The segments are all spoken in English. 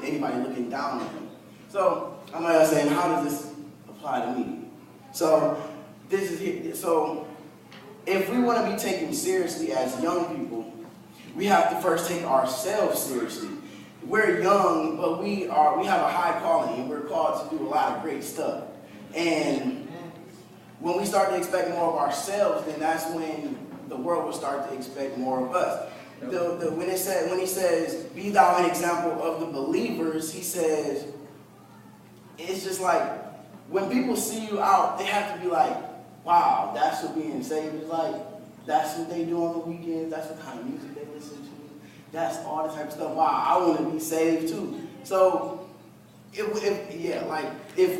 anybody looking down on him. So I know y'all saying, how does this apply to me? So this is it. So if we want to be taken seriously as young people, we have to first take ourselves seriously. We're young, but we have a high calling, and we're called to do a lot of great stuff. And when we start to expect more of ourselves, then that's when the world will start to expect more of us. When he says, be thou an example of the believers, he says, it's just like, when people see you out, they have to be like, wow, that's what being saved is like. That's what they do on the weekends. That's what kind of music they listen to. That's all the type of stuff. Wow, I want to be saved too. So, if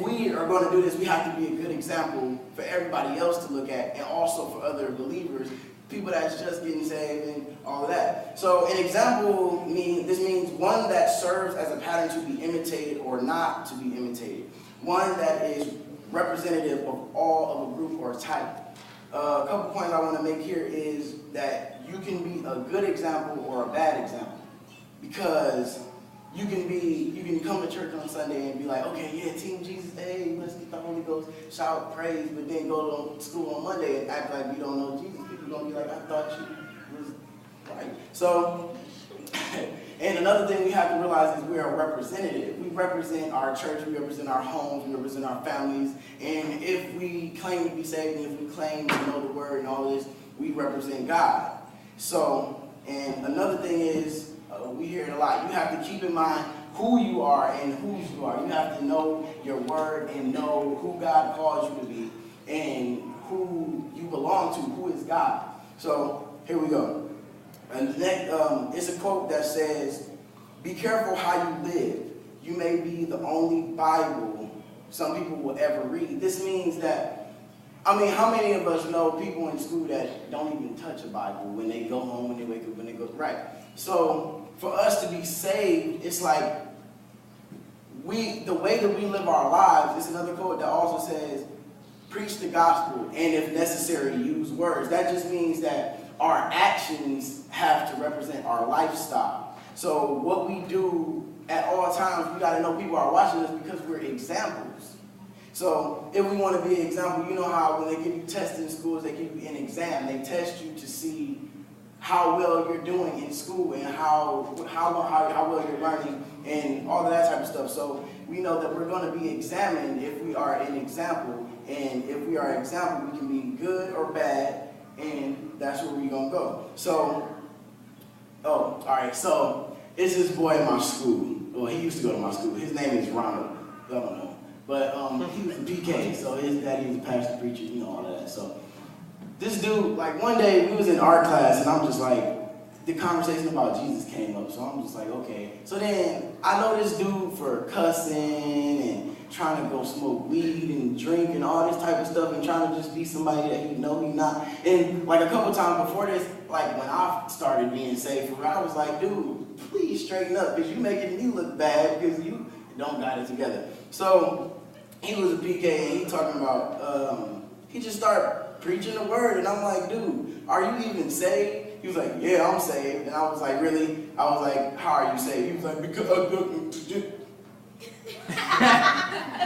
we are going to do this, we have to be a good example for everybody else to look at, and also for other believers, people that's just getting saved and all of that. So an example means one that serves as a pattern to be imitated or not to be imitated. One that is representative of all of a group or type. A couple points I want to make here is that you can be a good example or a bad example. Because you can come to church on Sunday and be like, okay, yeah, Team Jesus, hey, let's get the Holy Ghost, shout praise, but then go to school on Monday and act like you don't know Jesus. People are going to be like, I thought you was right. So, and another thing we have to realize is we are representative. We represent our church, we represent our homes, we represent our families, and if we claim to be saved, and if we claim to know the word and all this, we represent God. So, and another thing is, we hear it a lot, you have to keep in mind who you are and whose you are. You have to know your word and know who God calls you to be and who you belong to, who is God. So, here we go. And next, it's a quote that says, be careful how you live. You may be the only Bible some people will ever read. This means that, how many of us know people in school that don't even touch a Bible when they go home, when they wake up, when they go, right? So, for us to be saved, it's like, the way that we live our lives, it's another quote that also says, preach the gospel, and if necessary, use words. That just means that our actions have to represent our lifestyle. So what we do at all times, we got to know people are watching us because we're examples. So if we want to be an example, you know how when they give you tests in schools, they give you an exam. They test you to see how well you're doing in school and how well you're learning and all of that type of stuff. So we know that we're going to be examined if we are an example. And if we are an example, we can be good or bad, and that's where we're going to go. So, all right, so it's this boy in my school. Well, he used to go to my school. His name is Ronald. Y'all don't know. But he was a PK, so his daddy was a pastor, preacher, you know, all of that. So this dude, like one day we was in art class, and I'm just like, the conversation about Jesus came up, so I'm just like, okay. So then I know this dude for cussing and trying to go smoke weed and drink and all this type of stuff and trying to just be somebody that he know he not. And like a couple times before this, like when I started being saved for real, I was like, dude, please straighten up because you making me look bad because you don't got it together. So he was a PK and he talking about, he just started preaching the word and I'm like, dude, are you even saved? He was like, yeah, I'm saved. And I was like, really? I was like, how are you saved? He was like, because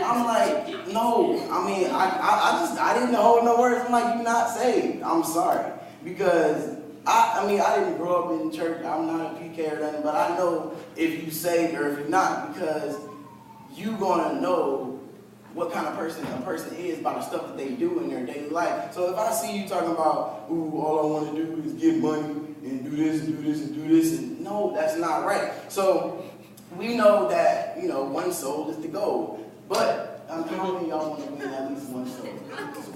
I'm like, no. I mean, I didn't hold no words. I'm like, you're not saved. I'm sorry. Because, I didn't grow up in church. I'm not a PK or nothing. But I know if you saved or if you're not. Because you're going to know what kind of person a person is by the stuff that they do in their daily life. So if I see you talking about, ooh, all I want to do is get money and do this and do this and do this, and no, that's not right. So we know that, one soul is the goal. But how many of y'all want to win at least one soul?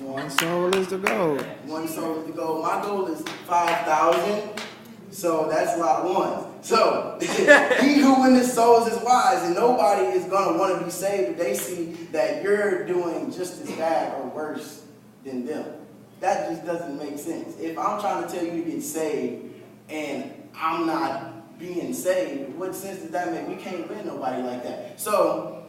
One soul is the goal. One soul is the goal. My goal is 5,000. So that's a lot of ones. So he who winneth souls is wise, and nobody is going to want to be saved if they see that you're doing just as bad or worse than them. That just doesn't make sense. If I'm trying to tell you to get saved and I'm not being saved, what sense does that make? We can't win nobody like that. So